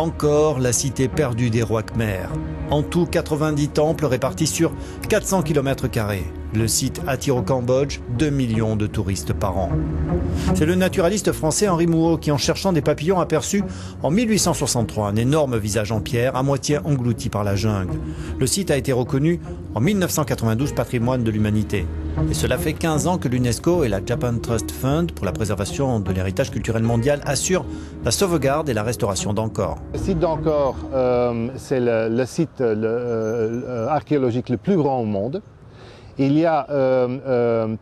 Encore la cité perdue des rois Khmers. En tout, 90 temples répartis sur 400 km². Le site attire au Cambodge 2 millions de touristes par an. C'est le naturaliste français Henri Mouhot qui, en cherchant des papillons, aperçut en 1863 un énorme visage en pierre à moitié englouti par la jungle. Le site a été reconnu en 1992 patrimoine de l'humanité. Et cela fait 15 ans que l'UNESCO et la Japan Trust Fund pour la préservation de l'héritage culturel mondial assurent la sauvegarde et la restauration d'Angkor. Le site d'Angkor, c'est le site archéologique le plus grand au monde. Il y a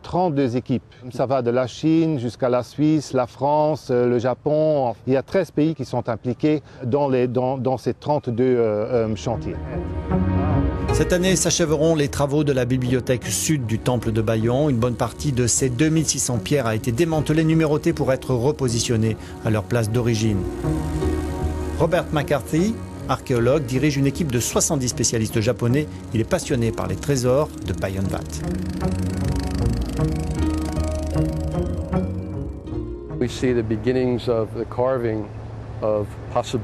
32 équipes. Ça va de la Chine jusqu'à la Suisse, la France, le Japon. Il y a 13 pays qui sont impliqués dans ces 32 chantiers. Cette année s'achèveront les travaux de la bibliothèque sud du temple de Bayon. Une bonne partie de ces 2600 pierres a été démantelée, numérotée pour être repositionnée à leur place d'origine. Robert McCarthy, archéologue, dirige une équipe de 70 spécialistes japonais. Il est passionné par les trésors de Bayon Wat.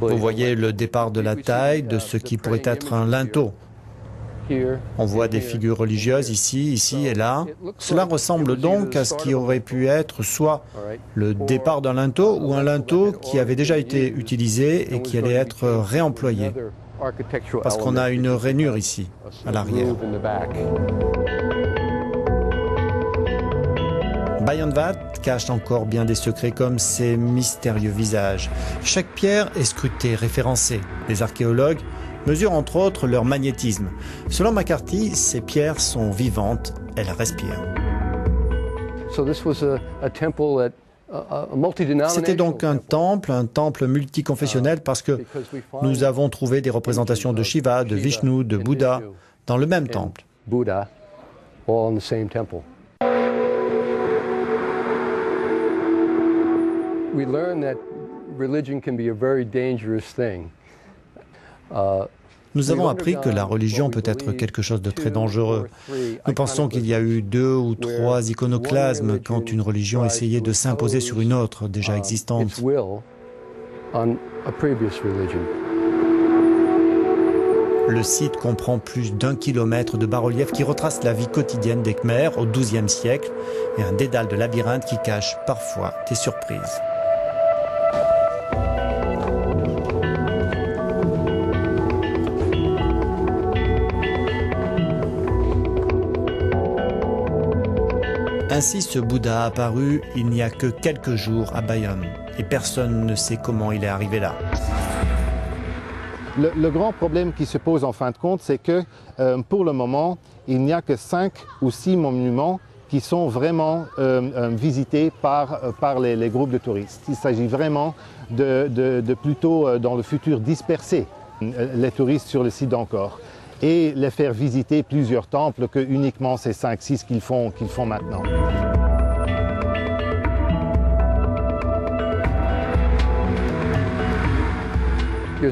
Vous voyez le départ de la taille de ce qui pourrait être un linteau. On voit des figures religieuses ici et là. Cela ressemble donc à ce qui aurait pu être soit le départ d'un linteau ou un linteau qui avait déjà été utilisé et qui allait être réemployé. Parce qu'on a une rainure ici, à l'arrière. Bayon Wat cache encore bien des secrets comme ses mystérieux visages. Chaque pierre est scrutée, référencée. Les archéologues mesurent entre autres leur magnétisme. Selon McCarthy, ces pierres sont vivantes, elles respirent. C'était donc un temple multiconfessionnel parce que nous avons trouvé des représentations de Shiva, de Vishnu, de Bouddha dans le même temple. We learn that religion can be a very dangerous thing. Nous avons appris que la religion peut être quelque chose de très dangereux. Nous pensons qu'il y a eu 2 ou 3 iconoclasmes quand une religion essayait de s'imposer sur une autre déjà existante. Le site comprend plus d'1 kilomètre de bas-relief qui retrace la vie quotidienne des Khmers au XIIe siècle et un dédale de labyrinthe qui cache parfois des surprises. Ainsi, ce Bouddha a apparu il n'y a que quelques jours à Bayon, et personne ne sait comment il est arrivé là. Le grand problème qui se pose en fin de compte, c'est que pour le moment, il n'y a que 5 ou 6 monuments qui sont vraiment visités par les groupes de touristes. Il s'agit vraiment de plutôt, dans le futur, disperser les touristes sur le site d'Angkor et les faire visiter plusieurs temples que uniquement ces 5-6 qu'ils font maintenant. Le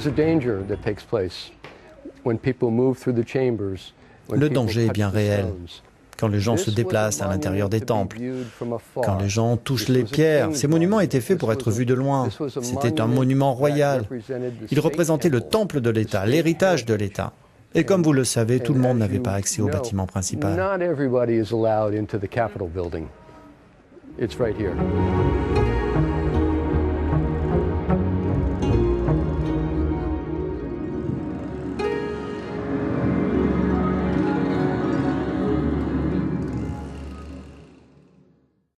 danger est bien réel. Quand les gens se déplacent à l'intérieur des temples, quand les gens touchent les pierres, ces monuments étaient faits pour être vus de loin. C'était un monument royal. Il représentait le temple de l'État, l'héritage de l'État. Et comme vous le savez, tout le monde n'avait pas accès au bâtiment principal. Not everybody is allowed into the Capitol building. It's right here.